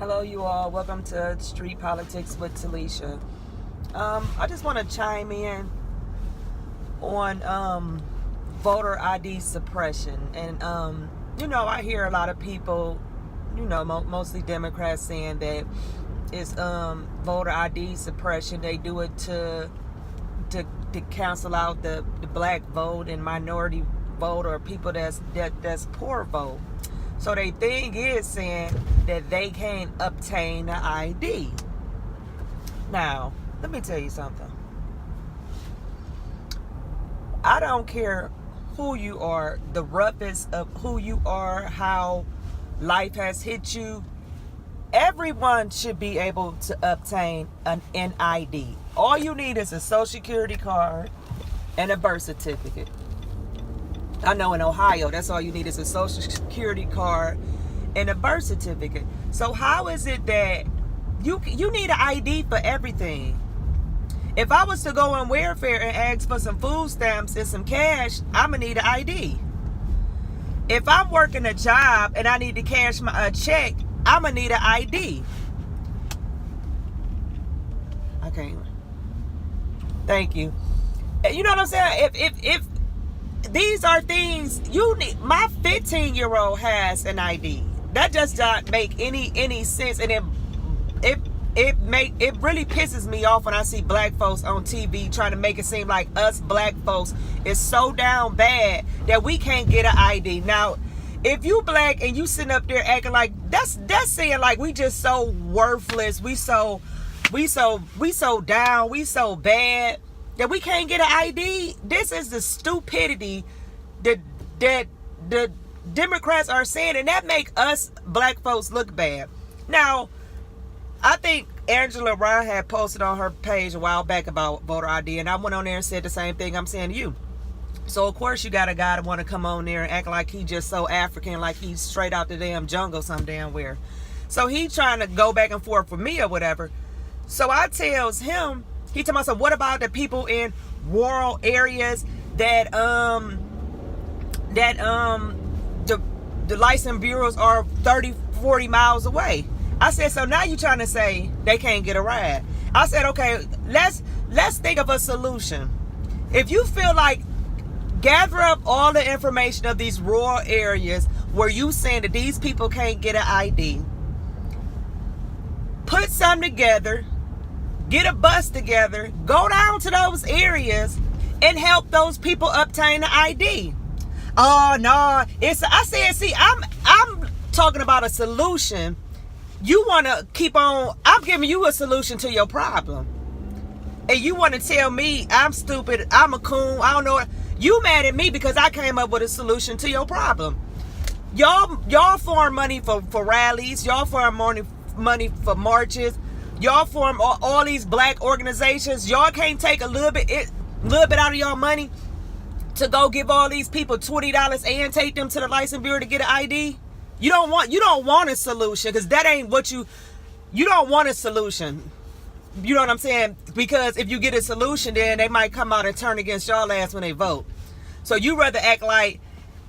Hello, you all. Welcome to Street Politics with Talisha. I just want to chime in on voter ID suppression. And, I hear a lot of people, mostly Democrats, saying that it's voter ID suppression. They do it to cancel out the black vote and minority vote, or people that's poor vote. So their thing is saying that they can't obtain an ID. Now, let me tell you something. I don't care who you are, the roughest of who you are, how life has hit you. Everyone should be able to obtain an ID. All you need is a social security card and a birth certificate. I know in Ohio, that's all you need is a social security card and a birth certificate. So how is it that you need an ID for everything? If I was to go on welfare and ask for some food stamps and some cash, I'm gonna need an ID. If I'm working a job and I need to cash my check, I'm gonna need an ID. Okay. Thank you. You know what I'm saying? If these are things you need. My 15-year-old has an ID. That does not make any sense, and it really pisses me off when I see black folks on TV trying to make it seem like us black folks is so down bad that we can't get an ID. Now, if you black and you sitting up there acting like that's saying like we just so worthless, we so down, we so bad that we can't get an ID. This is the stupidity that the Democrats are saying, and that make us black folks look bad. Now, I think Angela Rye had posted on her page a while back about voter ID, and I went on there and said the same thing I'm saying to you. So of course you got a guy that want to come on there and act like he just so African, like he's straight out the damn jungle some damn where. So he trying to go back and forth with me or whatever. So I tells him, he told me, so what about the people in rural areas that the license bureaus are 30, 40 miles away? I said, so now you trying to say they can't get a ride. I said, okay, let's think of a solution. If you feel like gather up all the information of these rural areas where you saying that these people can't get an ID, put some together, get a bus together, go down to those areas and help those people obtain an ID. Oh no, I said, see, I'm talking about a solution. You want to keep on, I'm giving you a solution to your problem. And you want to tell me I'm stupid, I'm a coon, I don't know. You mad at me because I came up with a solution to your problem. Y'all form money for rallies, y'all form money for marches, y'all form all these black organizations. Y'all can't take a little bit out of y'all money to go give all these people $20 and take them to the license bureau to get an ID? You don't want a solution, because that ain't what you don't want a solution. You know what I'm saying? Because if you get a solution, then they might come out and turn against y'all ass when they vote. So you rather act like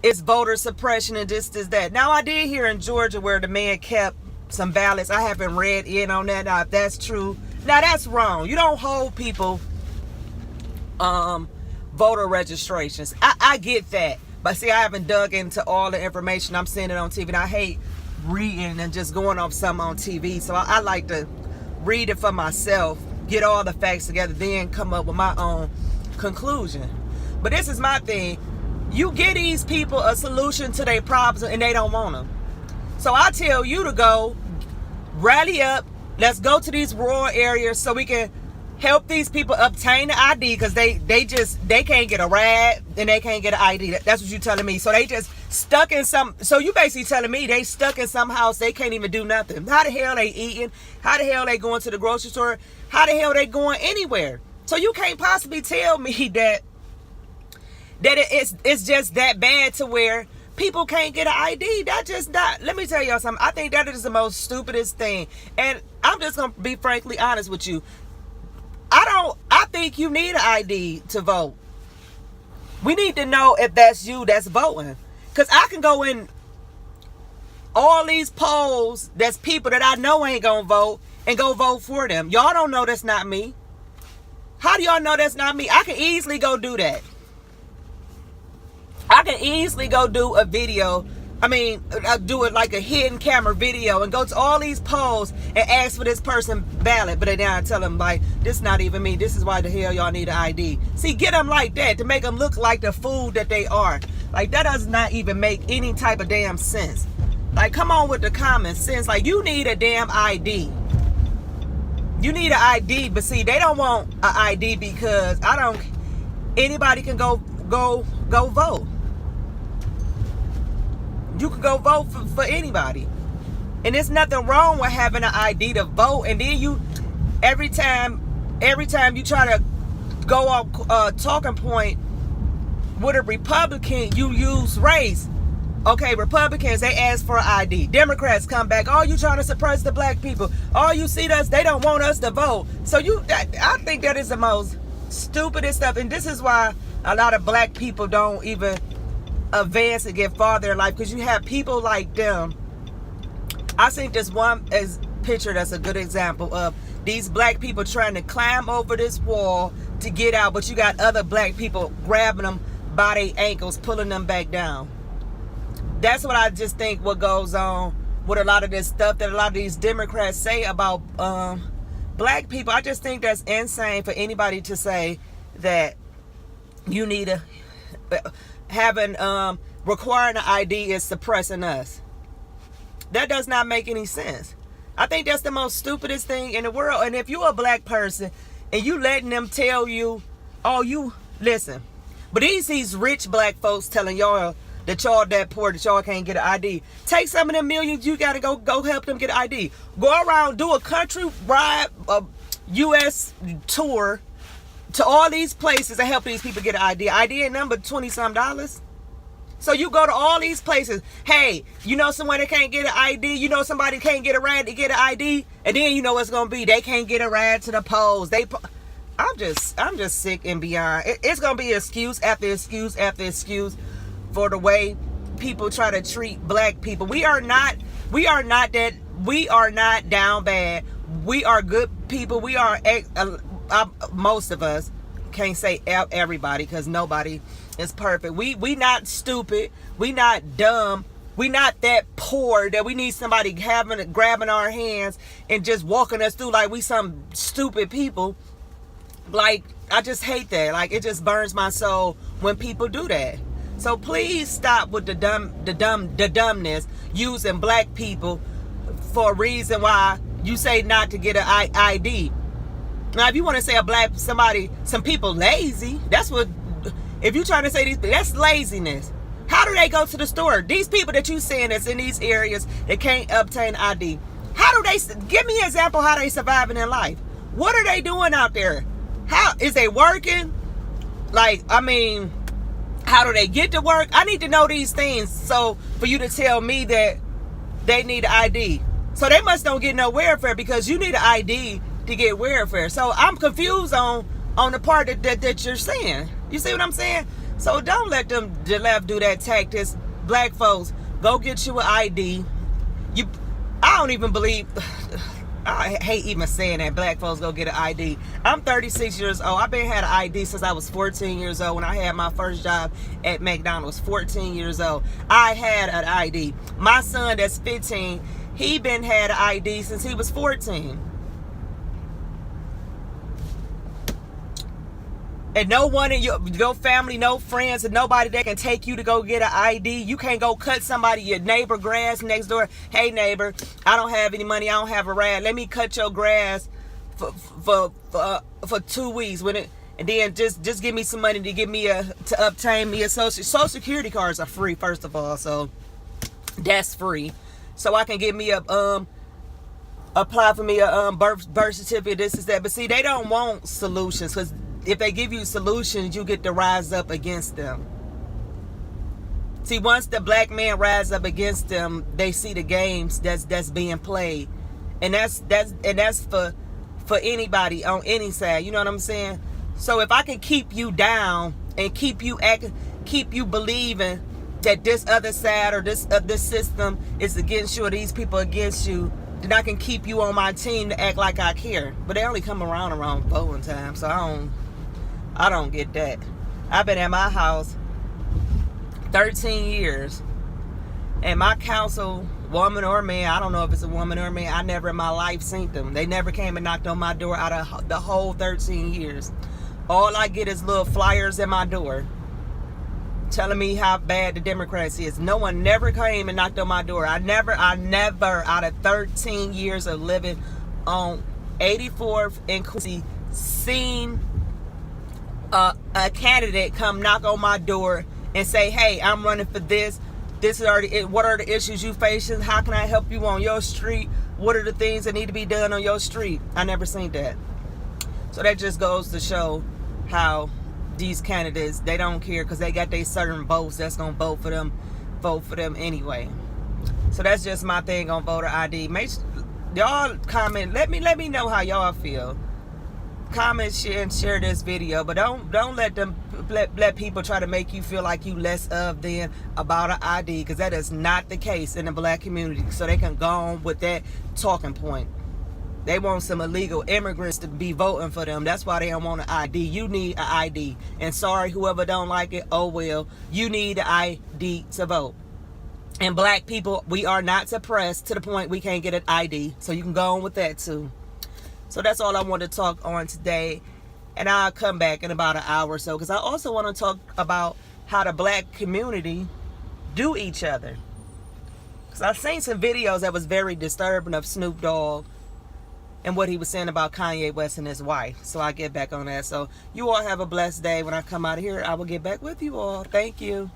it's voter suppression and this, that. Now, I did hear in Georgia where the man kept some ballots. I haven't read in on that. Now, if that's true, now that's wrong. You don't hold people voter registrations. I get that. But see, I haven't dug into all the information. I'm seeing it on TV, and I hate reading and just going off something on TV. So I like to read it for myself, get all the facts together, then come up with my own conclusion. But this is my thing. You give these people a solution to their problems and they don't want them. So I tell you to go rally up. Let's go to these rural areas so we can help these people obtain the ID, because they can't get a ride and they can't get an ID. That's what you're telling me. So they just stuck in so you basically telling me they stuck in some house, they can't even do nothing. How the hell they eating? How the hell they going to the grocery store? How the hell they going anywhere? So you can't possibly tell me that it's just that bad to where people can't get an ID. That just not. Let me tell y'all something. I think that is the most stupidest thing. And I'm just gonna be frankly honest with you. I think you need an ID to vote. We need to know if that's you that's voting. Because I can go in all these polls, that's people that I know ain't gonna vote, and go vote for them. Y'all don't know that's not me. How do y'all know that's not me? I can easily go do that. I can easily go do a video. I'll do it like a hidden camera video and go to all these polls and ask for this person ballot. But then I tell them, like, this is not even me. This is why the hell y'all need an ID. See, get them like that to make them look like the fool that they are. Like, that does not even make any type of damn sense. Like, come on with the common sense. Like, you need a damn ID. You need an ID, but see, they don't want an ID because anybody can go vote. You can go vote for anybody. And there's nothing wrong with having an ID to vote. And then every time you try to go off talking point with a Republican, you use race. Okay, Republicans, they ask for an ID. Democrats come back, oh, you trying to suppress the black people. Oh, you see us, they don't want us to vote. So I think that is the most stupidest stuff. And this is why a lot of black people don't even advance and get farther in life, because you have people like them. I think this one picture that's a good example of these black people trying to climb over this wall to get out, but you got other black people grabbing them by their ankles, pulling them back down. That's what I just think what goes on with a lot of this stuff that a lot of these Democrats say about black people. I just think that's insane for anybody to say that you need requiring an ID is suppressing us. That does not make any sense. I think that's the most stupidest thing in the world. And if you're a black person and you letting them tell you, oh, you listen, but these rich black folks telling y'all that y'all that poor, that y'all can't get an ID. Take some of them millions, you gotta go help them get an ID. Go around, do a country-wide U.S. tour to all these places and help these people get an ID. ID ain't number $20-some. So you go to all these places. Hey, you know someone that can't get an ID? You know somebody can't get a ride to get an ID? And then you know what's gonna be? They can't get a ride to the polls. I'm just sick and beyond. It's gonna be excuse after excuse after excuse for the way people try to treat black people. We are not down bad. We are good people. We are most of us, can't say everybody because nobody is perfect. We not stupid. We not dumb. We not that poor that we need somebody grabbing our hands and just walking us through like we some stupid people. Like, I just hate that. Like, it just burns my soul when people do that. So please stop with the dumbness using black people for a reason why you say not to get an ID. Now, if you want to say some people lazy, that's what, if you're trying to say that's laziness. How do they go to the store? These people that you saying that's in these areas that can't obtain ID, how do they, give me an example how they surviving in life. What are they doing out there? How, is they working? Like, I mean, how do they get to work? I need to know these things so for you to tell me that they need an ID. So they must don't get no welfare because you need an ID to get welfare. So I'm confused on the part that you're saying. You see what I'm saying? So don't let the left do that tactics. Black folks, go get you an ID. I don't even believe, I hate even saying that black folks go get an ID. I'm 36 years old. I've been had an ID since I was 14 years old. When I had my first job at McDonald's, 14 years old, I had an ID. My son that's 15, he been had an ID since he was 14. And no one in your family, no friends, and nobody that can take you to go get an ID. You can't go cut your neighbor grass next door. Hey neighbor, I don't have any money. I don't have a rag. Let me cut your grass for 2 weeks and then just give me some money to obtain me a social security cards are free, first of all, so that's free. So I can get me apply for me a birth certificate. This is that. But see, they don't want solutions because if they give you solutions, you get to rise up against them. See, once the black man rise up against them, they see the games that's being played, and that's for anybody on any side. You know what I'm saying? So if I can keep you down and keep you believing that this other side or this system is against you or these people against you, then I can keep you on my team to act like I care. But they only come around voting time, so I don't get that. I've been at my house 13 years, and my council, woman or man, I don't know if it's a woman or a man, I never in my life seen them. They never came and knocked on my door out of the whole 13 years. All I get is little flyers at my door telling me how bad the Democrats is. No one never came and knocked on my door. I never out of 13 years of living on 84th and Quincy seen a candidate come knock on my door and say, hey, I'm running for this. What are the issues you facing? How can I help you on your street? What are the things that need to be done on your street? I never seen that. So that just goes to show how these candidates, they don't care because they got their certain votes that's gonna vote for them anyway. So that's just my thing on voter ID. Make y'all comment. Let me know how y'all feel. Comment, share, and share this video, but don't let people try to make you feel like you less of than about an ID, because that is not the case in the black community. So they can go on with that talking point. They want some illegal immigrants to be voting for them. That's why they don't want an ID. You need an ID. And sorry, whoever don't like it, oh well. You need an ID to vote. And black people, we are not suppressed to the point we can't get an ID. So you can go on with that too. So that's all I want to talk on today. And I'll come back in about an hour or so, because I also want to talk about how the black community do each other. Because I've seen some videos that was very disturbing of Snoop Dogg and what he was saying about Kanye West and his wife. So I'll get back on that. So you all have a blessed day. When I come out of here, I will get back with you all. Thank you.